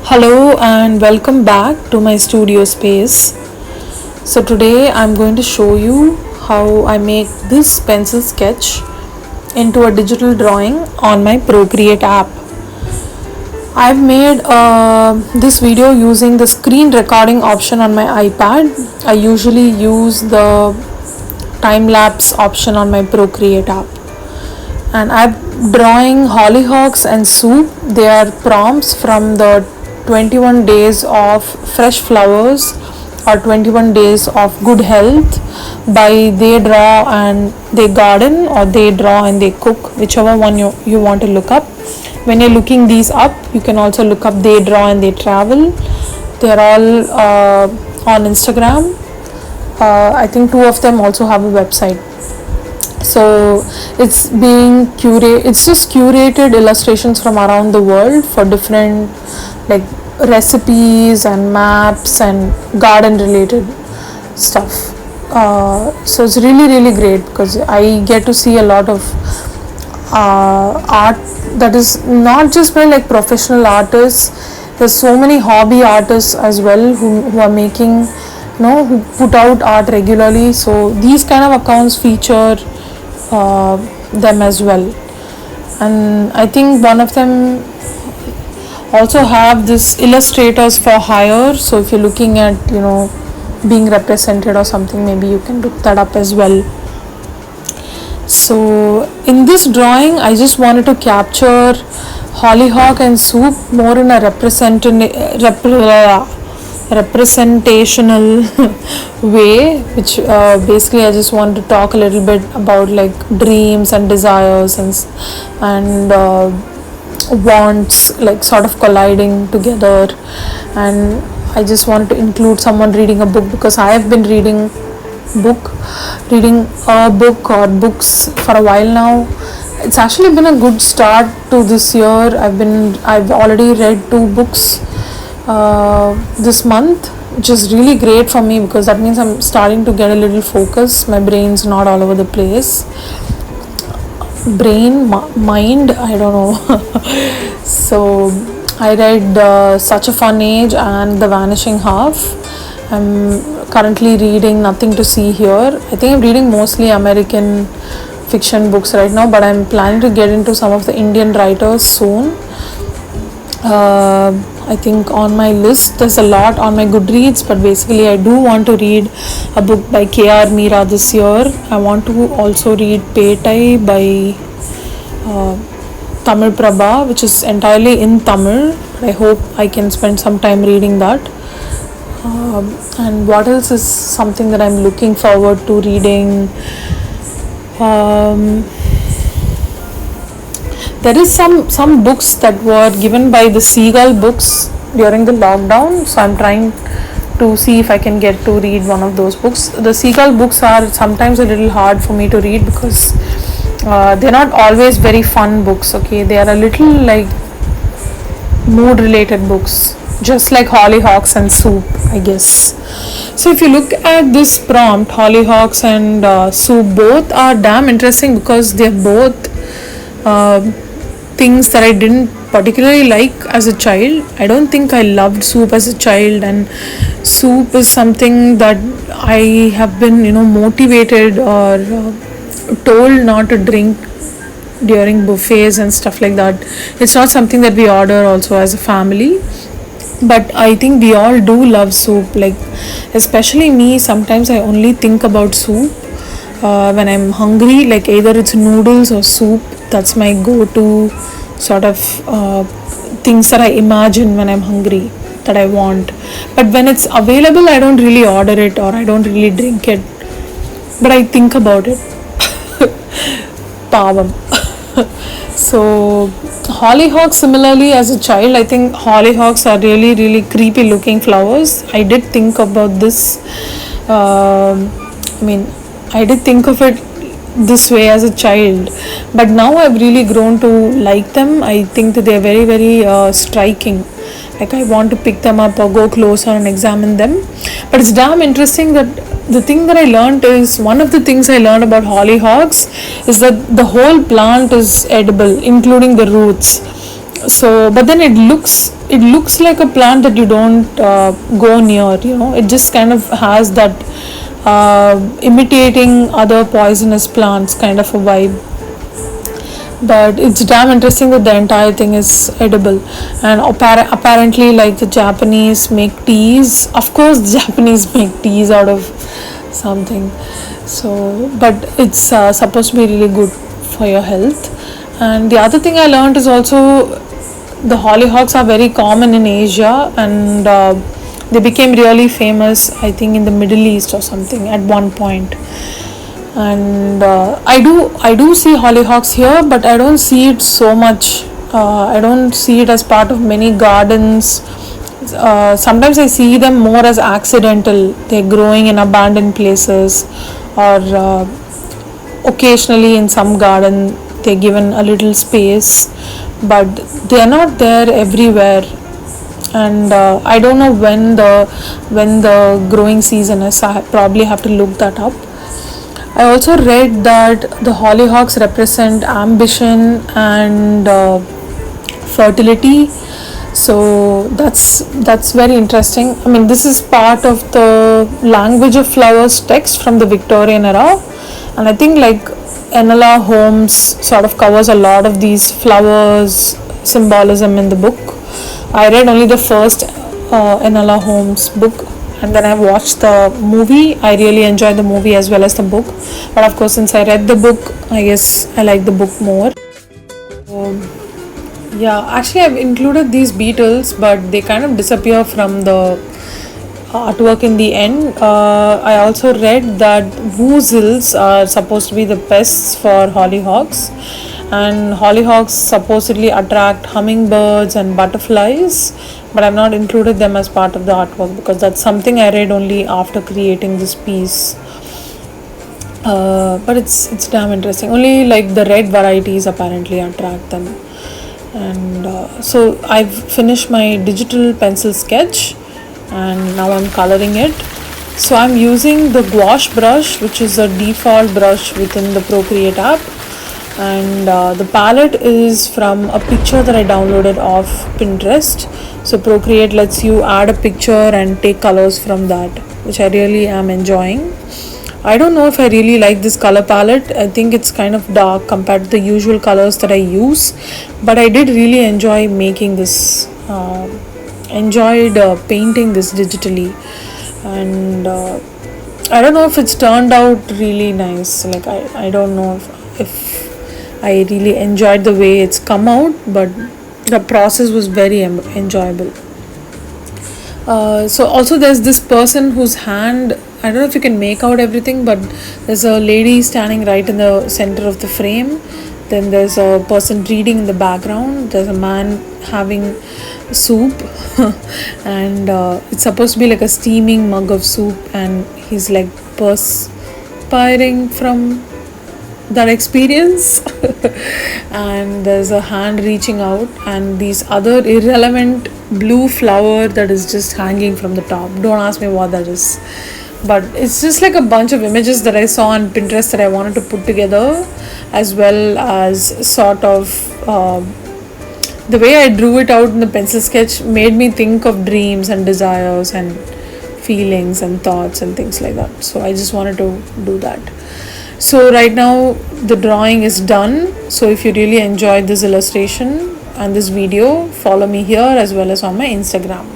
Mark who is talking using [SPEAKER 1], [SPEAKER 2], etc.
[SPEAKER 1] Hello and welcome back to my studio space. So today I'm going to show you how I make this pencil sketch into a digital drawing on my Procreate app. I've made this video using the screen recording option on my iPad. I usually use the time lapse option on my Procreate app. And I'm drawing hollyhocks and soup. They are prompts from the 21 days of fresh flowers or 21 days of good health by They Draw and They Garden, or They Draw and They Cook, whichever one you want to look up. When you're looking these up, you can also look up They Draw and They Travel. They're all on Instagram. I think two of them also have a website. So it's just curated illustrations from around the world for different like recipes and maps and garden related stuff. So it's really great because I get to see a lot of art that is not just by like professional artists. There's so many hobby artists as well who are making, who put out art regularly. So these kind of accounts feature them as well, and I think one of them also have this illustrators for hire. So if you're looking at being represented or something, maybe you can look that up as well. So in this drawing I just wanted to capture hollyhock and soup more in a representational way, which basically I just want to talk a little bit about like dreams and desires and wants like sort of colliding together. And I just wanted to include someone reading a book because I have been reading a book or books for a while now. It's actually been a good start to this year. I've already read 2 books this month, which is really great for me because that means I'm starting to get a little focus. My brain's not all over the place. Mind, I don't know. So I read Such a Fun Age and The Vanishing Half. I'm currently reading Nothing to See Here. I think I'm reading mostly American fiction books right now, but I'm planning to get into some of the Indian writers soon. I think on my list there's a lot on my Goodreads, but basically I do want to read a book by K.R. Meera this year. I want to also read Petai by Tamil Prabha, which is entirely in Tamil. I hope I can spend some time reading that. And what else is something that I'm looking forward to reading? There is some books that were given by the Seagull Books during the lockdown, so I'm trying to see if I can get to read one of those books. The Seagull books are sometimes a little hard for me to read because they're not always very fun books. Okay, they are a little like mood related books, just like hollyhocks and soup, I guess. So if you look at this prompt, hollyhocks and soup, both are damn interesting because they're both things that I didn't particularly like as a child. I don't think I loved soup as a child, and soup is something that I have been motivated or told not to drink during buffets and stuff like that. It's not something that we order also as a family, but I think we all do love soup. Like especially me, sometimes I only think about soup when I'm hungry, like either it's noodles or soup. That's my go-to sort of things that I imagine when I'm hungry that I want. But when it's available, I don't really order it or I don't really drink it, but I think about it. Pavam. So hollyhocks, similarly, as a child, I think hollyhocks are really creepy looking flowers. I did think about this. I did think of it this way as a child, but now I've really grown to like them. I think that they're very striking. Like I want to pick them up or go closer and examine them. But it's damn interesting that the thing that I learned is, one of the things I learned about hollyhocks is that the whole plant is edible, including the roots. So but then it looks like a plant that you don't go near, it just kind of has that imitating other poisonous plants kind of a vibe. But it's damn interesting that the entire thing is edible. And apparently, like, the Japanese make teas. Of course the Japanese make teas out of something. So but it's supposed to be really good for your health. And the other thing I learned is also the hollyhocks are very common in Asia, and they became really famous, I think, in the Middle East or something at one point. And I do see hollyhocks here, but I don't see it so much. I don't see it as part of many gardens. Sometimes I see them more as accidental. They're growing in abandoned places, or occasionally in some garden they're given a little space, but they're not there everywhere. And I don't know when the growing season is. I probably have to look that up. I also read that the hollyhocks represent ambition and fertility. So that's very interesting. I mean, this is part of the language of flowers text from the Victorian era, and I think, like, Enola Holmes sort of covers a lot of these flowers symbolism in the book. I read only the first Enola Holmes book, and then I watched the movie. I really enjoyed the movie as well as the book, but of course, since I read the book, I guess I like the book more. Yeah, actually, I've included these beetles, but they kind of disappear from the artwork in the end. I also read that woozles are supposed to be the pests for hollyhocks, and hollyhocks supposedly attract hummingbirds and butterflies, but I've not included them as part of the artwork because that's something I read only after creating this piece. But it's damn interesting. Only, like, the red varieties apparently attract them. And so I've finished my digital pencil sketch, and now I'm coloring it. So I'm using the gouache brush, which is a default brush within the Procreate app, and the palette is from a picture that I downloaded off Pinterest. So Procreate lets you add a picture and take colors from that, which I really am enjoying. I don't know if I really like this color palette. I think it's kind of dark compared to the usual colors that I use, but I did really enjoy making this, enjoyed painting this digitally. And I don't know if it's turned out really nice. Like, I don't know if I really enjoyed the way it's come out, but the process was very enjoyable. So also there's this person whose hand, I don't know if you can make out everything, but there's a lady standing right in the center of the frame. Then there's a person reading in the background. There's a man having soup, and it's supposed to be like a steaming mug of soup, and he's like perspiring from that experience. And there's a hand reaching out, and these other irrelevant blue flower that is just hanging from the top. Don't ask me what that is, but it's just like a bunch of images that I saw on Pinterest that I wanted to put together, as well as sort of the way I drew it out in the pencil sketch made me think of dreams and desires and feelings and thoughts and things like that. So I just wanted to do that. So right now the drawing is done. So if you really enjoyed this illustration and this video, follow me here as well as on my Instagram.